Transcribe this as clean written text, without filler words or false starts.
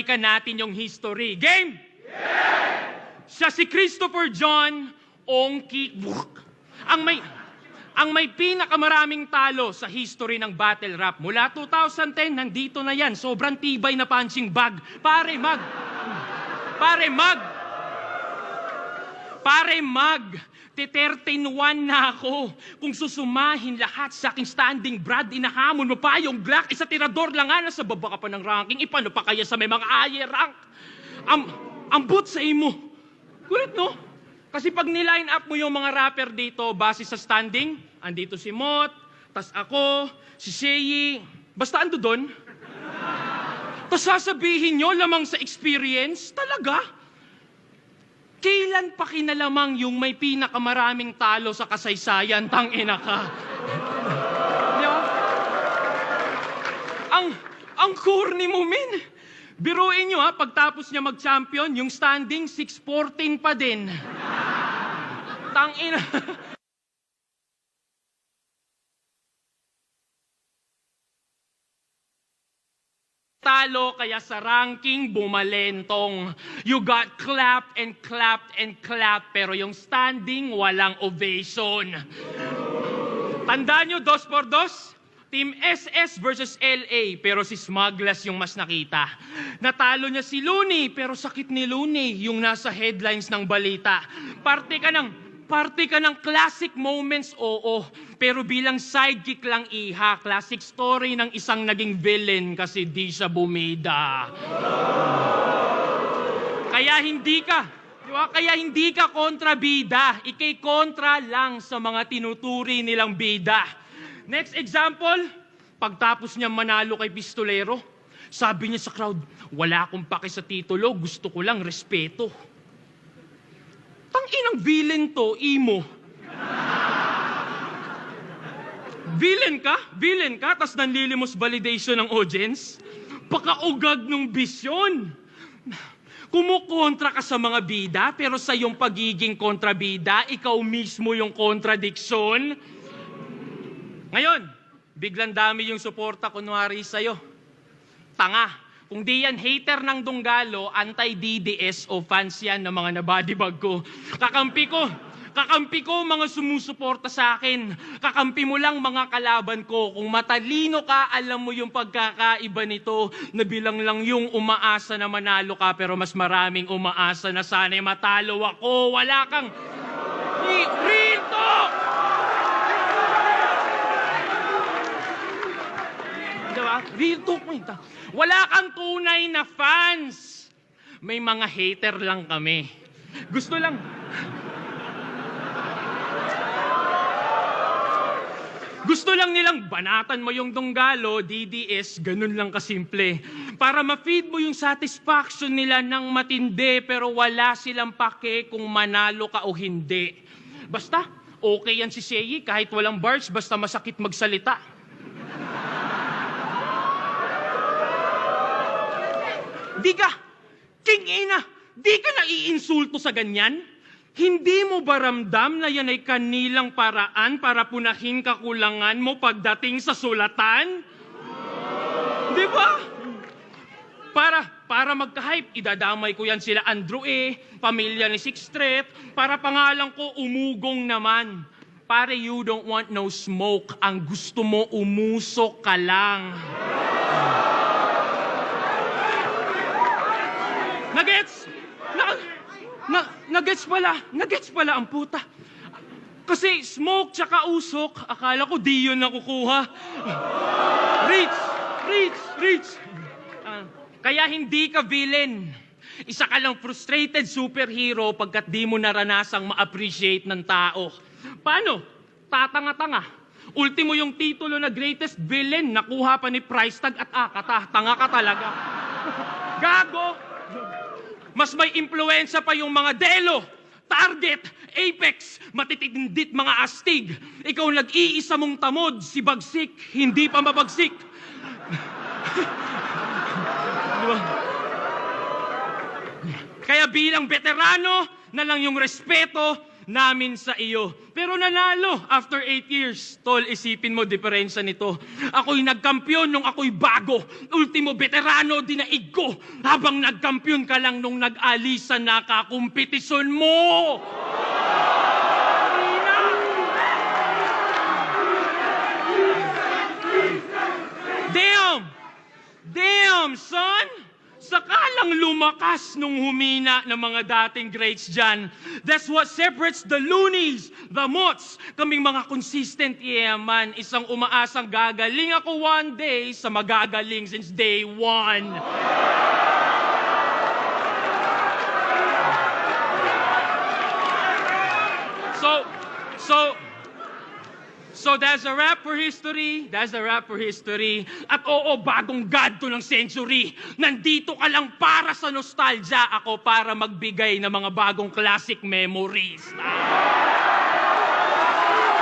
balikan natin yung history. Game? Siya si Christopher John Ongki. Ang may pinakamaraming talo sa history ng battle rap. Mula 2010, nandito na yan. Sobrang tibay na punching bag. Pare mag, 13-1 na ako. Kung susumahin lahat sa aking standing, Brad, inahamon mo pa yung Glock. Isa tirador lang nga, nasa baba ka pa ng ranking. Ipano pa kaya sa may mga higher rank? Ambot sa imo. Correct, no? Kasi pag niline up mo yung mga rapper dito, base sa standing, andito si Mot, tas ako, si Sheyi, basta ando doon. Tas sasabihin nyo lamang sa experience, talaga? Kailan pa kinalamang yung may pinakamaraming talo sa kasaysayan, tangina ka? Di ba? Ang corny mo, min. Biruin nyo ha, pagtapos niya mag-champion, yung standing 6-14 pa din. Tangina. Talo kaya sa ranking bumalentong. You got clapped and clapped and clapped, pero yung standing walang ovation. Tandaan nyo, 2-2? Team SS versus LA, pero si Smuglas yung mas nakita. Natalo niya si Looney, pero sakit ni Looney yung nasa headlines ng balita. Parte ka ng classic moments, oo. Pero bilang sidekick lang iha, classic story ng isang naging villain kasi di siya bumida. Kaya hindi ka kontrabida. Ikay kontra lang sa mga tinuturi nilang bida. Next example, pagtapos niya manalo kay Pistolero, sabi niya sa crowd, wala akong pake sa titulo, gusto ko lang respeto. Tanginang villain to, imo. Villain ka, tas nanlilimos validation ng audience? Pakaugag ng bisyon. Kumukontra ka sa mga bida, pero sa iyong pagiging kontrabida, ikaw mismo yung kontradiksyon. Ngayon, biglang dami yung suporta kunwari sa'yo. Tanga. Kung di yan hater ng Dunggalo, anti-DDS o fans yan ng mga nabadibag ko. Kakampi ko mga sumusuporta sa akin. Kakampi mo lang mga kalaban ko. Kung matalino ka, alam mo yung pagkakaiba nito na bilang lang yung umaasa na manalo ka pero mas maraming umaasa na sana'y matalo ako. Wala kang... Real talk! Diba? Real talk mo ito. Wala kang tunay na fans. May mga hater lang kami. Gusto lang nilang banatan mo yung Dunggalo, DDS, ganun lang kasimple. Para ma-feed mo yung satisfaction nila ng matindi pero wala silang pake kung manalo ka o hindi. Basta, okay yan si Sheyi kahit walang bars, basta masakit magsalita. Di ka naiinsulto sa ganyan? Hindi mo ba ramdam na yan ay kanilang paraan para punahin kakulangan mo pagdating sa sulatan? Di ba? Para magka-hype, idadamay ko yan sila Andrew pamilya ni Sixth Street, para pangalan ko umugong naman. Pare, you don't want no smoke. Ang gusto mo, umusok ka lang. Nagets pala ang puta. Kasi smoke tsaka usok, akala ko di yun nakukuha. Reach. Kaya hindi ka villain. Isa ka lang frustrated superhero pagkat di mo naranasang ma-appreciate ng tao. Paano? Tatanga-tanga. Ultimo yung titulo na greatest villain, nakuha pa ni price tag at akata. Tanga ka talaga. Gago! Mas may impluensya pa yung mga Delo, Target, Apex, matitindit mga astig. Ikaw nag-iisa mong tamod, si Bagsik, hindi pa mabagsik. Diba? Kaya bilang veterano na lang yung respeto, namin sa iyo. Pero nanalo after 8 years. Tol, isipin mo diferensya nito. Ako'y nagkampiyon nung ako'y bago. Ultimo veterano dinaig ko. Habang nagkampiyon ka lang nung nag-alisan na kakumpetisyon mo. Damn! Damn, son! Sakalang lumakas nung humina ng mga dating greats dyan. That's what separates the loonies, the mots, kaming mga consistent yaman. Isang umaasang gagaling ako one day sa magagaling since day one. So that's a wrap for history. That's a wrap for history. At oo, bagong god to ng century. Nandito ka lang para sa nostalgia. Ako para magbigay ng mga bagong classic memories.